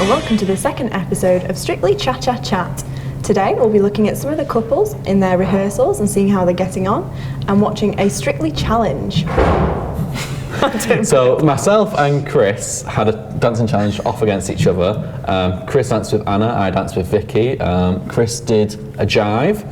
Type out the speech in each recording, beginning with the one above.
and welcome to the second episode of Strictly Cha-Cha Chat. Today we'll be looking at some of the couples in their rehearsals and seeing how they're getting on, and watching a Strictly challenge. So myself and Chris had a dancing challenge off against each other. Chris danced with Anna, I danced with Vicky. Chris did a jive,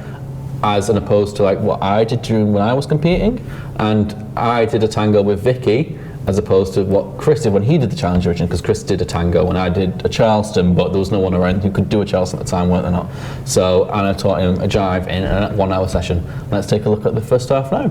as an opposed to like what I did during when I was competing, and I did a tango with Vicky, as opposed to what Chris did when he did the challenge originally, because Chris did a tango and I did a Charleston, but there was no one around who could do a Charleston at the time, weren't there not? So Anna taught him a jive in a 1 hour session. Let's take a look at the first half now.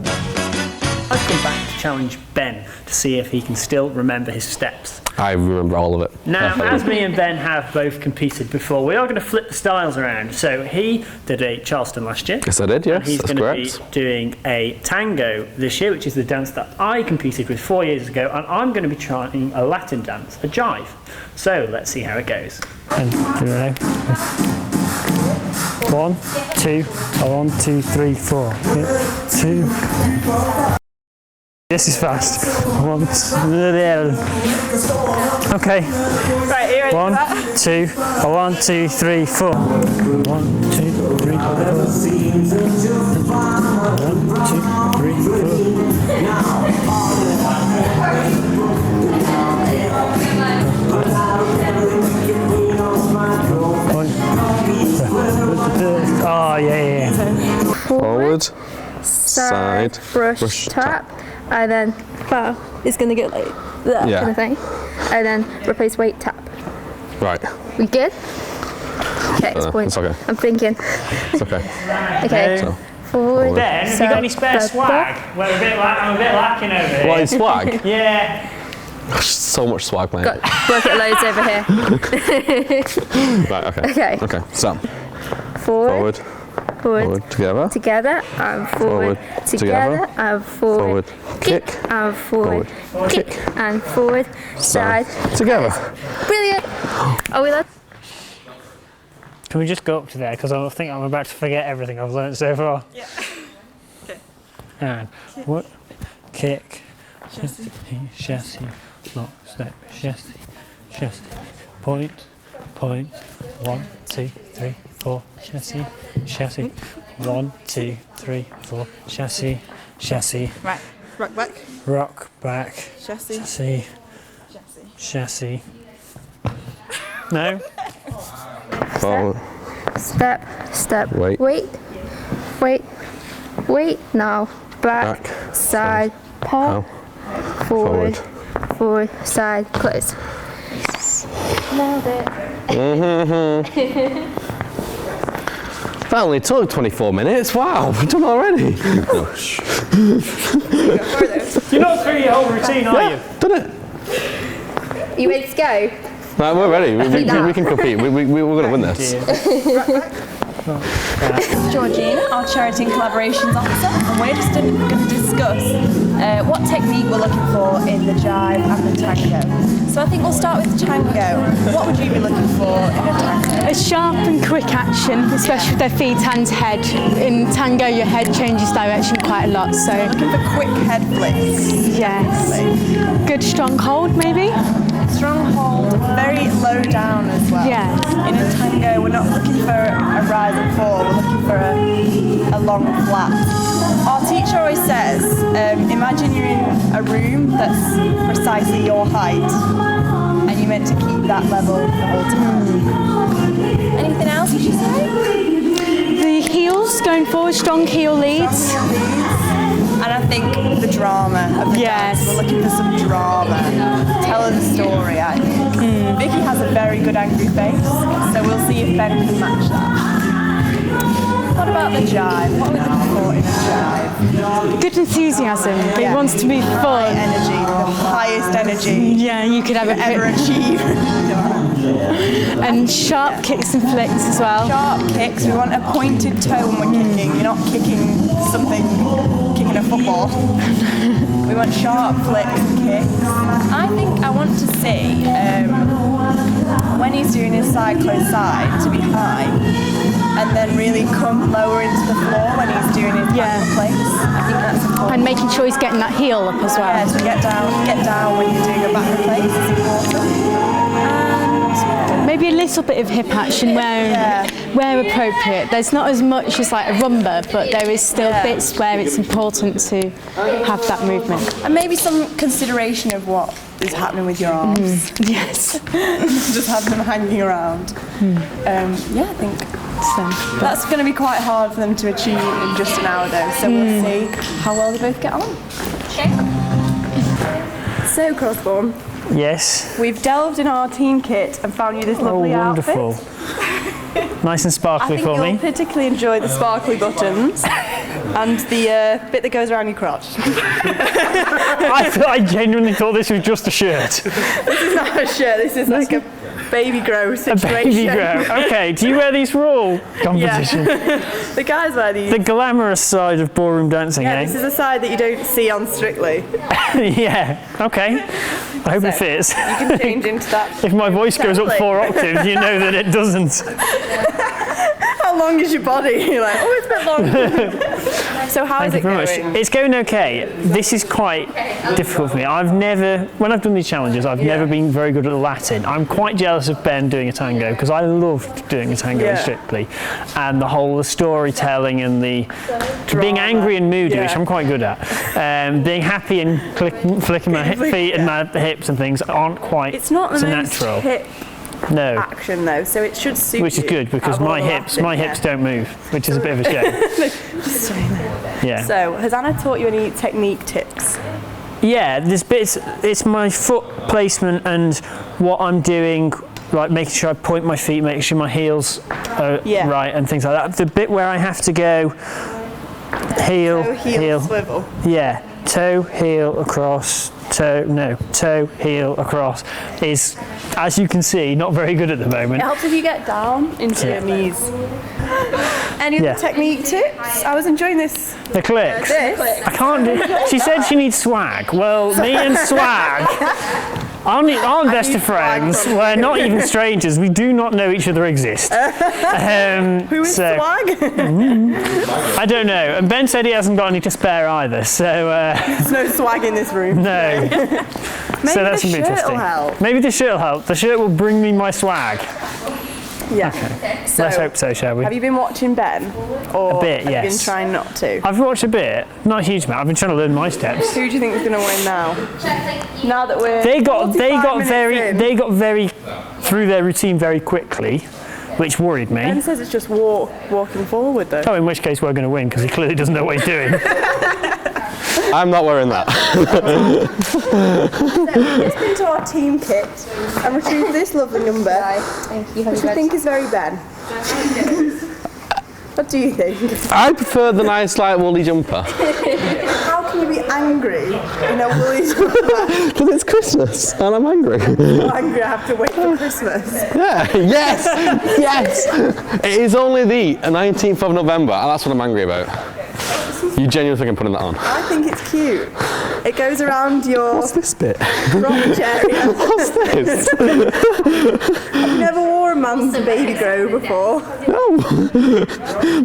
I've come back to challenge Ben to see if he can still remember his steps. I remember all of it. Now, as me and Ben have both competed before, we are going to flip the styles around. So he did a Charleston last year. Yes, I did, yes, and he's that's going correct. to be doing a tango this year, which is the dance that I competed with 4 years ago, and I'm going to be trying a Latin dance, a jive. So let's see how it goes. And do you know? 1, 2, 1, 2, 3, 4. 2. This is fast. 1, 2, okay. Right, here 1, 2, 1, 2, 3, 4. 1, 2, 3, 4. 1, 2, 3, 4. Oh, yeah. Forward, side, brush, tap, and then bow is going to go like that kind of thing, and then replace weight, tap. Right. We good? Okay, it's point. It's okay. I'm thinking. It's okay. Okay, So, forward. Ben, have you got any spare swag? Well, I'm a bit lacking over here. What is swag? Yeah. So much swag, mate. Got bucket loads over here. Right, okay. Okay. So, Forward. forward, Together, and forward, together, and forward, kick, and forward, kick, and forward, side, together. Brilliant! Are we allowed? Can we just go up to there? Because I think I'm about to forget everything I've learned so far. Yeah. Okay. And what? Kick, chassis, lock, step, chassis, point, 1, 2, 3, 4, chassis, 1, 2, 3, 4, chassis, Right, rock back, chassis. No? Forward. Step, Wait. wait, now, back, side, pop, forward, side, close. Nailed it. That only took 24 minutes. Wow, we've done already. You're not through your whole routine, are you? Done it. You ready to go? Right, we're ready. We can compete. We're going to win this. Georgina, our Charity and Collaborations Officer, and we're just going to discuss what technique we're looking for in the jive and the tango. So I think we'll start with the tango. What would you be looking for in a tango? A sharp and quick action, especially with their feet, hands, head. In tango, your head changes direction quite a lot, so... Looking for quick head flicks. Yes. Good strong hold, maybe? Strong hold, very low down as well. Yes. In a tango, we're not looking for a rise and fall, we're looking for a long flat. Our teacher always says, imagine you're in a room that's precisely your height, and you're meant to keep that level the whole time. Anything else, would you say? The heels, going forward, strong heel leads. And I think the drama of the dance. We're looking for some drama. Tell us a story, I think. Vicky has a very good angry face, so we'll see if Ben can match that. What about the jive? What are we looking for in a jive? Good enthusiasm. He wants to be High fun. energy, the highest energy Yeah, you could have ever it. achieve. And sharp kicks and flicks as well. Sharp kicks, we want a pointed toe when we're kicking. You're not kicking something, kicking a football. We want sharp flicks and kicks. I think I want to see when he's doing his side close side to be high, and then really come lower into the floor when he's doing his back place. I think that's important. And making sure he's getting that heel up as well. Yeah, so get down when you're doing a back place is important. And a little bit of hip action where appropriate. There's not as much as like a rumba, but there is still bits where it's important to have that movement. And maybe some consideration of what is happening with your arms. Yes. Just have them hanging around. I think so. That's going to be quite hard for them to achieve in just an hour though, so we'll see how well they both get on. So, Crossborn. Yes. We've delved in our team kit and found you this lovely wonderful. outfit. Nice and sparkly for I me. think you'll particularly enjoy the sparkly buttons and the bit that goes around your crotch. I genuinely thought this was just a shirt. This is not a shirt, this is like a baby grow situation. A baby grow. Okay, do you wear these for all competition? Yeah. The guys wear these. The glamorous side of ballroom dancing, Yeah, this is a side that you don't see on Strictly. Yeah, okay. I hope it fits. You can change into that. If my voice goes up 4 octaves, you know that it doesn't. How long is your body? You're like, oh, it's a bit long. So how is it going? It's going okay. This is quite difficult for me. When I've done these challenges, I've never been very good at Latin. I'm quite jealous of Ben doing a tango because I loved doing a tango in Strictly, and the whole storytelling and the being angry and moody, which I'm quite good at. Being happy and flicking my feet and my hips and things aren't quite it's not the so most natural. Hip no. action though, so it should suit which is you good because my hips don't move, which is a bit of a shame. Yeah. So has Anna taught you any technique tips? Yeah, there's bits. It's my foot placement and what I'm doing, like making sure I point my feet, making sure my heels are right and things like that. The bit where I have to go heel, swivel. Yeah, toe, heel, across, toe, heel, across is, as you can see, not very good at the moment. It helps if you get down into your knees. Any other technique tips? I was enjoying this. The clicks. I can't do. She said she needs swag. Well, me and swag aren't best of friends. We're not even strangers. We do not know each other exist. Who is swag? I don't know. And Ben said he hasn't got any to spare either. So there's no swag in this room. No. Maybe so that's the shirt interesting. will help. Maybe the shirt will help. The shirt will bring me my swag. Yeah. Okay. So, let's hope so, shall we? Have you been watching Ben? Or a bit, have yes. you been trying not to? I've watched a bit, not a huge amount. I've been trying to learn my steps. Who do you think is going to win now? Now that we're they got very through their routine very quickly, which worried me. Ben says it's just walking forward though. Oh, in which case we're going to win because he clearly doesn't know what he's doing. I'm not wearing that. So we've just been to our team kit and retrieved this lovely number, Thank you. which I think is very Ben. What do you think? I prefer the nice, like, woolly jumper. How can you be angry in a woolly jumper? Because it's Christmas and I'm angry. I'm angry I have to wait for Christmas. Yeah, yes. It is only the 19th of November and that's what I'm angry about. You genuinely think I'm putting that on? I think it's cute. It goes around your What's this bit? crotch area. What's this? I've never wore a man's baby grow before. No.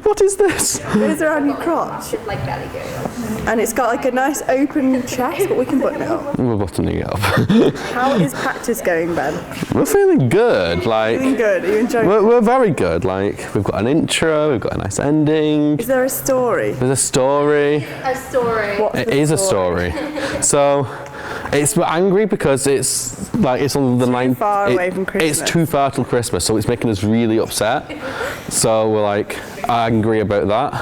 What is this? It goes around your crotch. And it's got like a nice open chest, but we can button it up. We're buttoning it up. How is practice going, Ben? We're feeling good. Like, Feeling good? Are you enjoying it? we're very good. Like, we've got an intro, we've got a nice ending. Is there a story? There's a story. A story. What's It the is a story. So, we're angry because it's on the 9th. far away from Christmas. It's too far till Christmas, so it's making us really upset. So we're like angry about that.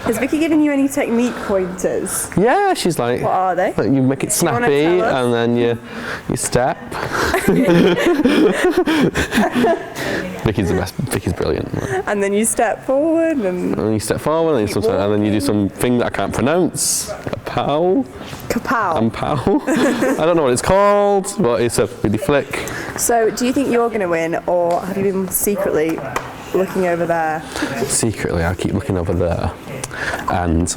Has Vicky given you any technique pointers? Yeah, she's like, What are they? You make it wanna snappy tell us? and then you step. Vicky's the best. Vicky's brilliant. And then you step forward and And you step forward and then you do something that I can't pronounce. Pow. kapow. And pow. I don't know what it's called, but it's a really flick. So, do you think you're going to win, or have you been secretly looking over there? Secretly, I keep looking over there, and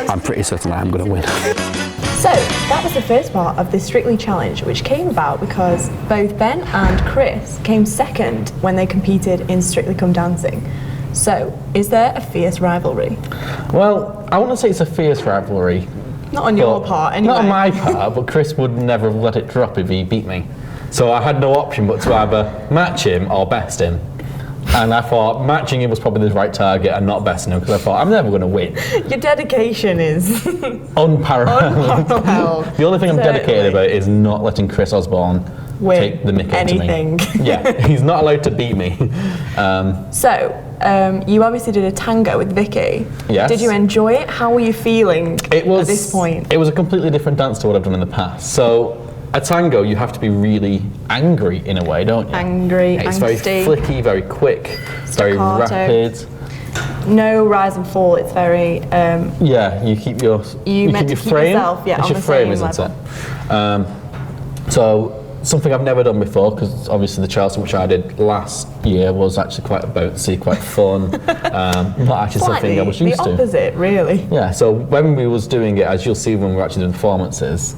I'm pretty certain I'm going to win. So, that was the first part of the Strictly Challenge, which came about because both Ben and Chris came second when they competed in Strictly Come Dancing. So, is there a fierce rivalry? Well, I wouldn't say it's a fierce rivalry. Not on your part, anyway. Not on my part, but Chris would never have let it drop if he beat me. So I had no option but to either match him or best him. And I thought matching him was probably the right target and not besting him because I thought I'm never going to win. Your dedication is Unparalleled. The only thing I'm dedicated about is not letting Chris Osborne take the mick out of me. anything. Yeah, he's not allowed to beat me. You obviously did a tango with Vicky. Yes. Did you enjoy it? How were you feeling at this point? It was a completely different dance to what I've done in the past. So a tango, you have to be really angry in a way, don't you? Angry, It's angsty. very flicky, very quick, very Staccato. rapid. No rise and fall. It's very. Yeah, you keep your meant keep to your keep frame. yourself, yeah, it's on your the frame, same isn't it? So something I've never done before, because obviously the Charleston which I did last year was actually quite bouncy, quite fun. Not actually something I was used the to. opposite, really. Yeah. So when we was doing it, as you'll see when we're actually doing performances,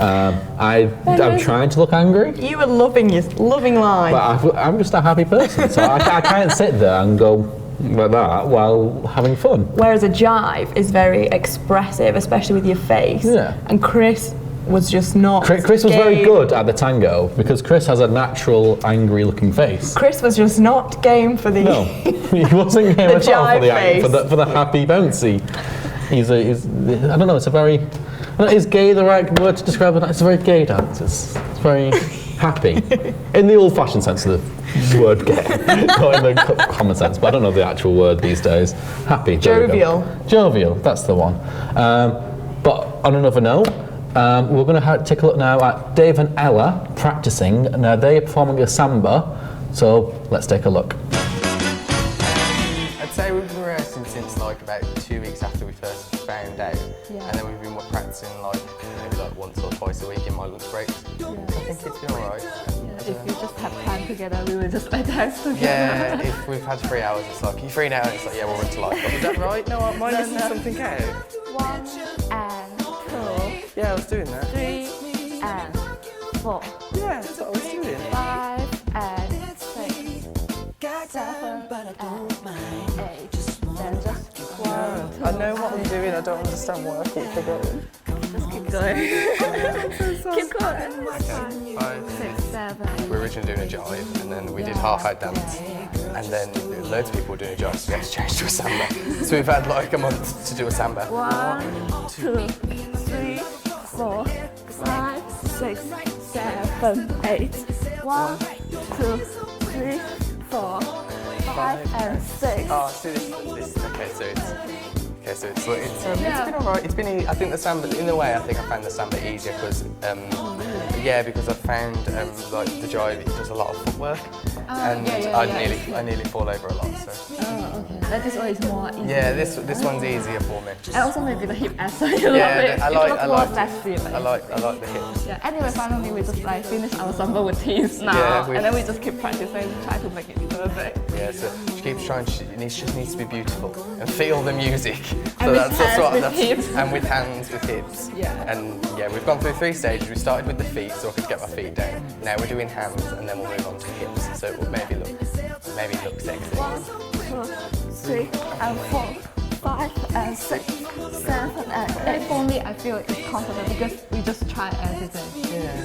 I'm trying to look angry. You were loving life. But I'm just a happy person, so I can't sit there and go like that while having fun. Whereas a jive is very expressive, especially with your face. Yeah. And Chris was just not. Chris was very game. good at the tango because Chris has a natural angry looking face. Chris was just not game for the. No, he wasn't game at all for the happy bouncy. He's I don't know. It's a very. Is gay the right word to describe it? It's a very gay dance. It's very happy, in the old-fashioned sense of the word gay, not in the common sense. But I don't know the actual word these days. Happy, Jovial. Jovial. That's the one. But on another note, we're going to take a look now at Dave and Ella practicing. Now they are performing a samba, so let's take a look. I'd say we've been rehearsing since like about 2 weeks after we first found out, and then we've been practicing maybe once or twice a week in my lunch breaks. I think it's been alright. If we just have time together, we will just dance together. Yeah, if we've had 3 hours, it's like, are you free now? And it's like, yeah, we'll run to life. Is that right? No, am I missing something out? 1 and 2. Yeah, I was doing that. 3 and 4. Yeah, that's what I was doing. 5 and 6. 7 and 8. Then just 1, 2. I know what I'm doing, I don't understand why I keep forgetting. Just keep going. Keep going. 5, 6, 7. We were originally doing a jive, and then we did half-hour dance, and then loads of people were doing a jive, so we had to change to a samba. So we've had like a month to do a samba. 1, 2, 3, 4, 5, 6, 7, 8. 1, 2, 3, 4, 5 and 6. Oh, see this. So it's been alright. It's been. I think the samba, in a way, I think I found the samba easier because because I found like the jive, it does a lot of footwork, and I nearly fall over a lot. So. Oh, okay. That this one is more easy. Yeah, this one's easier for me. And also maybe the hip exercise. I like the hips. Yeah. Anyway, finally we just finish our samba routines now, Yeah, and then we just keep practicing, try to make it perfect. Yeah, so she keeps trying. It just needs to be beautiful and feel the music. And So with hands, with hips. And with hands, with hips. Yeah. And yeah, we've gone through 3 stages. We started with the feet, so I could get my feet down. Now we're doing hands, and then we'll move on to hips, so it will maybe look sexy. 1, 2, 3 and 4, 5 and 6, 7 and 8. For me, I feel it's confident because we just try everything.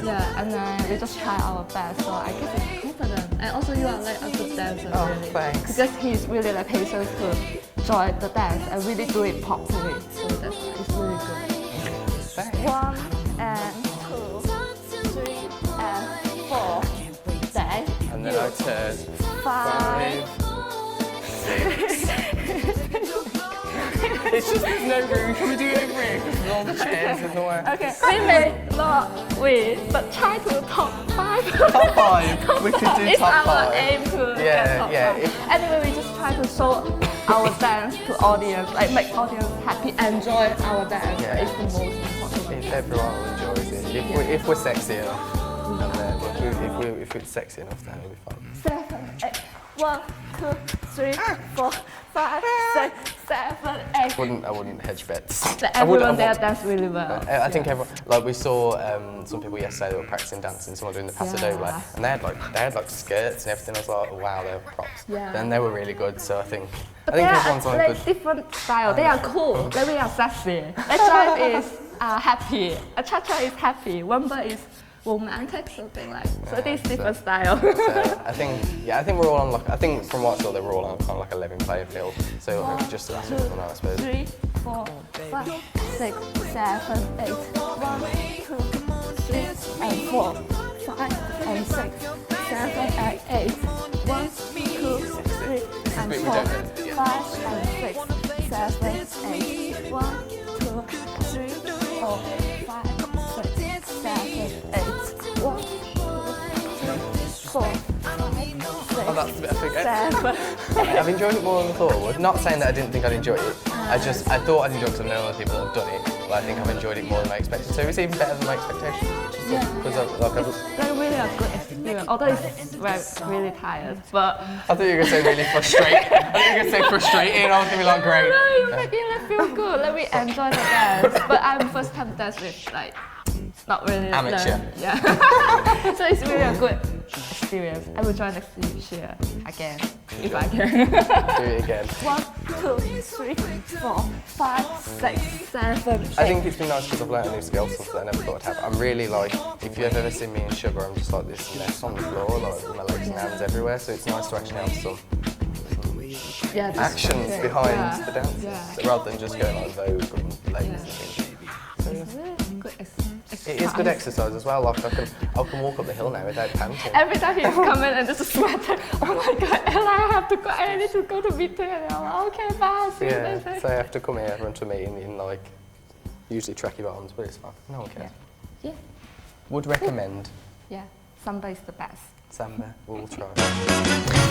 Yeah, and then we just try our best. So I guess it's confident. And also, you are like a good dancer, really. Thanks. Because he's really like patient to join the dance and really do it properly. So that's it's really good. Thanks. 1 and 2, 3 and 4. Then And then I turn 5. 6. It's just there's no room. Can we do it over here? Because there's all the chairs in the way. Okay, we may not win, but try to top 5. Top 5. We could do It's top our 5. aim to Yeah, get top yeah, 5. if- Anyway, we just try to show our dance to audience, make audience happy, enjoy our dance. Yeah. It's the most important. If everyone enjoys it, if we're sexy enough, and if it's sexy enough, then it'll be fun. 7, 8. 1, 2, 3, 4, 5, 6, 7, 8. I wouldn't hedge bets. But everyone there dance really well. I think everyone, like we saw some people yesterday that were practicing dancing, someone doing the paso doble, and they had like skirts and everything. I was like, wow, they were props. Yeah. Then they were really good, so I think But they are everyone's like like good. different style. They are cool. Like we are sexy. A jive is happy. A cha-cha is happy. Rumba is romantic, something like. So this is different style. So I think we're all on like, I think from what I saw they were all on kind of like 11 player field. So just that's what I suppose. 3, 4, 5, 6, 7, 8. 1, 2, 3, and 4, 5, and 6, 7, and 8. 1, 2, 3, and 4, 5, and 6, 7, 8. 1, 2, 3, 4, 5, 6, 7, 8. 1, 2, 3, 4, 5, 6, Oh, that's a bit of a 7. I've enjoyed it more than I thought I would. Not saying that I didn't think I'd enjoy it. I thought I'd enjoy it because I know other people that have done it. But I think I've enjoyed it more than I expected. So it's even better than my expectations. Because They're really a good experience, although it's really tired. But I thought you were going to say really frustrating. I thought you were going to say frustrating. I was going to be like, great. no, you make me feel good. Let me enjoy the dance. But I'm first time dance with like not really amateur. Yeah. So it's really a good experience. I will try next year again if I can. Do it again. 1, 2, 3, 4, 5, 6, 7, 8. I think it's been nice because I've learned a new skill, something that I never thought I'd have. I'm really like, if you've ever seen me in sugar, I'm just like this mess on the floor, like with my legs and hands everywhere. So it's nice to actually have some actions behind the dance, rather than just going like Vogue and legs and things. So, it is good exercise as well. Like I can walk up the hill now without panting. Every time he's coming and just sweating, oh my god, Ella, I need to go to meeting. And I'm like, okay, bye. See you later. So I have to come here, run to a meeting in like usually tracky bottoms, but it's fine. No one cares. Yeah. Would recommend. Yeah, Samba is the best. Samba, we'll try.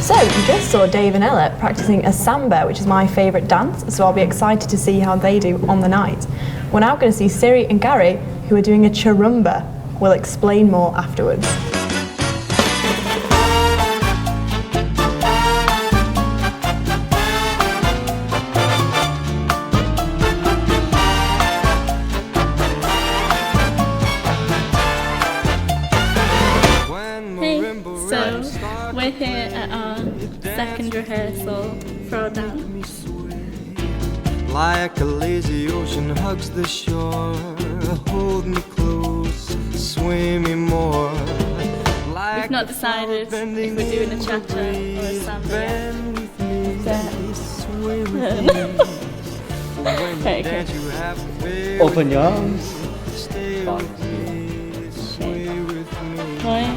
So you just saw Dave and Ella practicing a samba, which is my favourite dance, so I'll be excited to see how they do on the night. We're now going to see Siri and Gary, who are doing a charumba. We'll explain more afterwards. So we're here at our second rehearsal for our dance. Like a lazy ocean hugs the shore, hold me close, sway me more. We've not decided if we're doing a cha-cha or a samba yet. Okay. Open your arms. Right.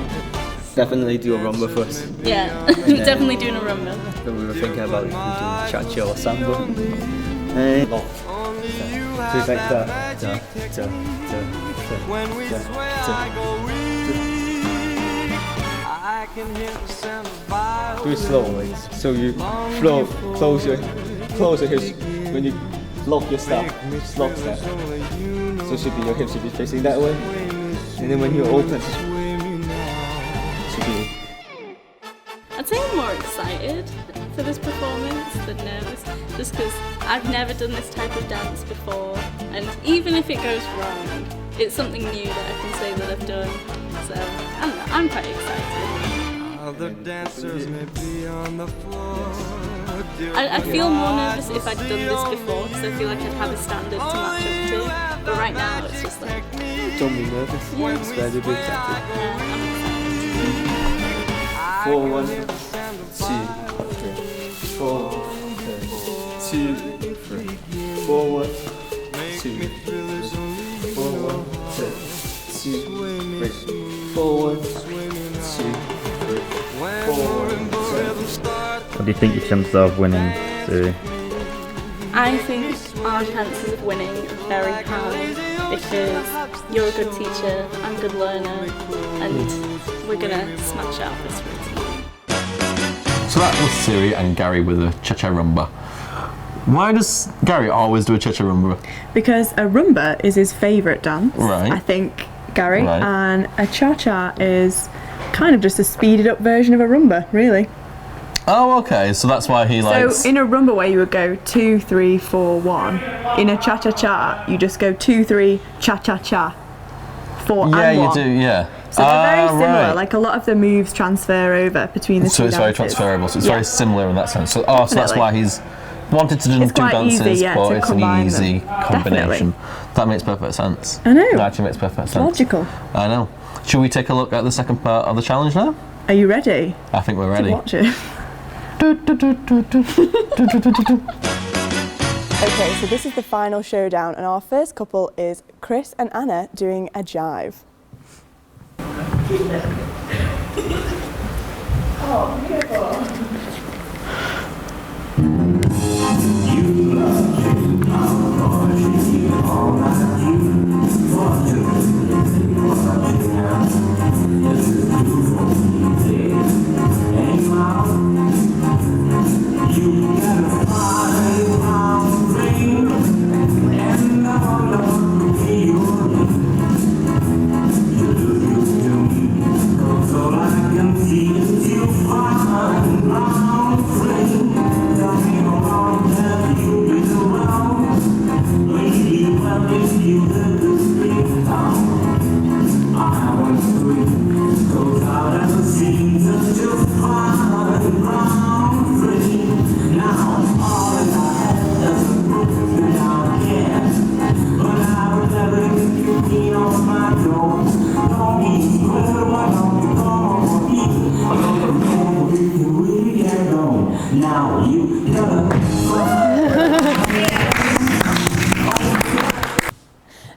Definitely do a rumba first. Yeah, definitely doing a rumba. Then we were thinking about if we do cha-cha or samba. And lock. So it's like da, da, da, da, da. Do it slowly. So you flow, close your hips. When you lock your step, lock step. So your hips should be facing that way. And then when you open, I'd say I'm more excited for this performance than nervous, just because I've never done this type of dance before, and even if it goes wrong, it's something new that I can say that I've done, so I don't know, I'm quite excited. Other dancers may be on the floor. I feel more nervous if I'd done this before, because I feel like I'd have a standard to match up to, but right now it's just like... Don't be nervous. Yeah. It's very big tactic. Yeah, I'm excited. 4, 1, 2, 4, 2, 3, 4, 1, 2, 4, 1, 2, 3, 4, 1, 2, 3, 4, 1, 2. What do you think your chances are of winning, Siri? I think our chances of winning are very high because you're a good teacher, I'm a good learner, and we're gonna smash out this routine. So that was Siri and Gary with a cha-cha rumba. Why does Gary always do a cha-cha rumba? Because a rumba is his favourite dance, Right. I think, Gary, Right. and a cha-cha is kind of just a speeded up version of a rumba, really. Oh, okay, so that's why he likes... So in a rumba way you would go 2, 3, 4, 1. In a cha-cha-cha you just go 2, 3, cha-cha-cha, 4 and 1. Yeah, you do, yeah. So they're very similar, right. like a lot of the moves transfer over between the two So it's very dances. transferable, so it's Yeah. very similar in that sense. So, so that's Definitely. why he's wanted to do It's two quite dances, easy, yeah, but to it's an combine them. easy combination. Definitely. That makes perfect sense. I know. That actually makes perfect sense. Logical. I know. Should we take a look at the second part of the challenge now? Are you ready? I think we're ready. To watch it. Okay, so this is the final showdown, and our first couple is Chris and Anna doing a jive. Oh, beautiful.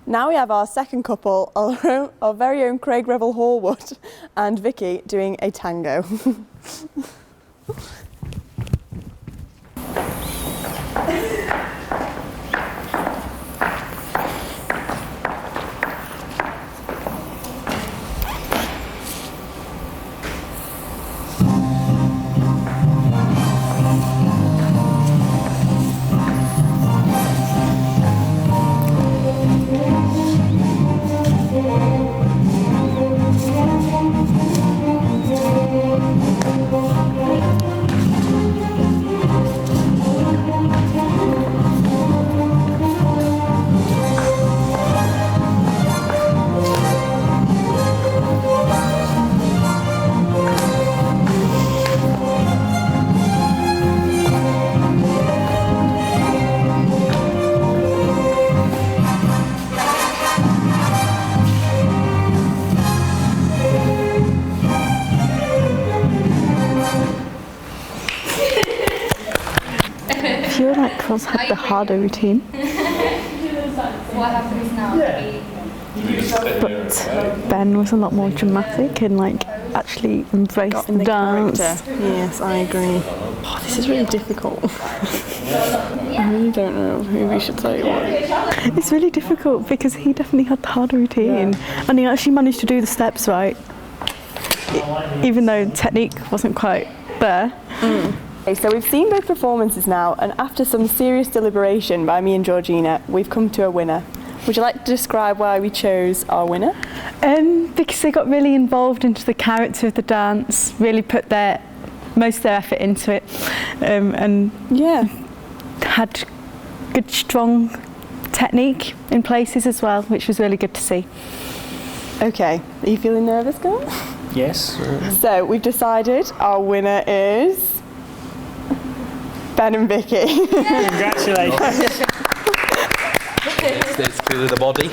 Now we have our second couple, our very own Craig Revel Horwood and Vicky doing a tango. I feel like Cos had the harder routine. What happens now? But Ben was a lot more dramatic and like actually embraced the dance. Yes, I agree. Oh, this is really difficult. I really don't know who we should say what. It's really difficult because he definitely had the harder routine and he actually managed to do the steps right, even though technique wasn't quite there. Okay, so we've seen both performances now, and after some serious deliberation by me and Georgina, we've come to a winner. Would you like to describe why we chose our winner? Because they got really involved into the character of the dance, really put most of their effort into it, and had good, strong technique in places as well, which was really good to see. Okay, are you feeling nervous, girl? Yes. So we've decided our winner is Ben and Vicky. Congratulations. It's clearly the body.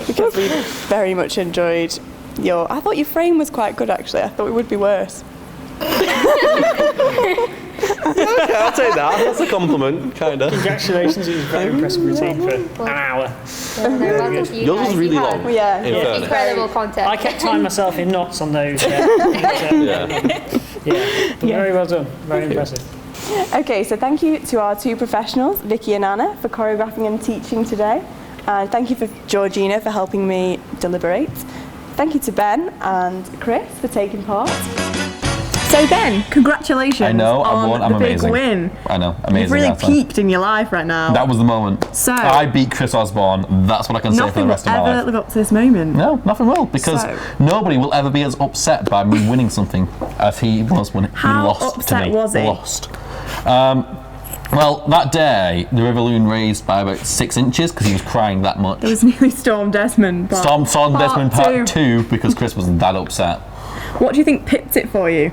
Because we very much enjoyed your... I thought your frame was quite good, actually. I thought it would be worse. Okay, I'll take that. That's a compliment, kind of. Congratulations, it was a very impressive routine for an hour. Yours was really long. Yeah. In fairness. Incredible content. I kept tying myself in knots on those. Yeah, very well done. Very impressive. Okay, so thank you to our two professionals, Vicky and Anna, for choreographing and teaching today. And thank you for Georgina for helping me deliberate. Thank you to Ben and Chris for taking part. So Ben, congratulations I know, on I'm the big amazing. win. I know, amazing. You've really answer. peaked in your life right now. That was the moment. So I beat Chris Osborne. That's what I can say for the rest of my nothing will life. ever live up to this moment. No, nothing will, because So- nobody will ever be as upset by me winning something as he was when he How lost upset to me. was he? Lost. Well, that day the river loon raised by about 6 inches because he was crying that much. It was nearly Storm Desmond. Storm Desmond part 2 because Chris was that upset. What do you think pipped it for you?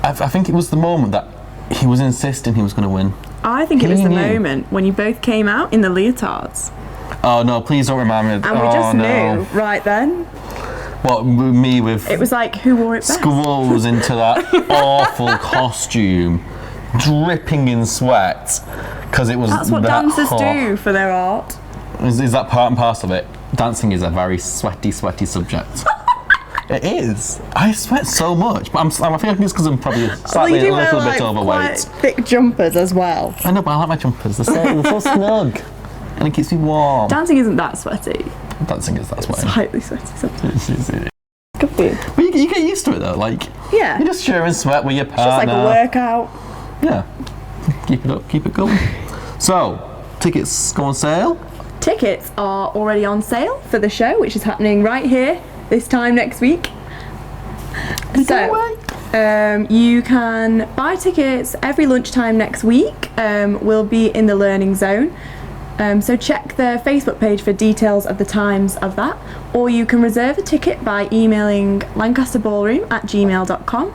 I think it was the moment that he was insisting he was going to win. I think it was He the knew. moment when you both came out in the leotards. Oh no, please don't remind me. And we just no. knew right then. What, me with It was like, who wore it best? squirrels into that awful costume, dripping in sweat, because it was That's what that dancers hot. do for their art. Is that part and parcel of it? Dancing is a very sweaty subject. It is. I sweat so much, but I think it's because I'm probably slightly a little bit overweight. Quite thick jumpers as well. I know, but I like my jumpers. They're so snug, and it keeps me warm. Dancing isn't that sweaty. Dancing is that sweaty. Slightly sweaty sometimes. Could be. But you get used to it though. Like, Yeah. you're just sharing sweat with your It's just partner. like a workout. Yeah. Keep it up, keep it going. So, tickets go on sale. Tickets are already on sale for the show, which is happening right here this time next week. You can buy tickets every lunchtime next week. We'll be in the Learning Zone. So check the Facebook page for details of the times of that, or you can reserve a ticket by emailing lancasterballroom@gmail.com,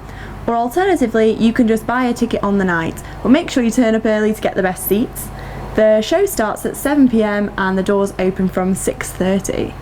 or alternatively you can just buy a ticket on the night, but make sure you turn up early to get the best seats. The show starts at 7 p.m. and the doors open from 6:30.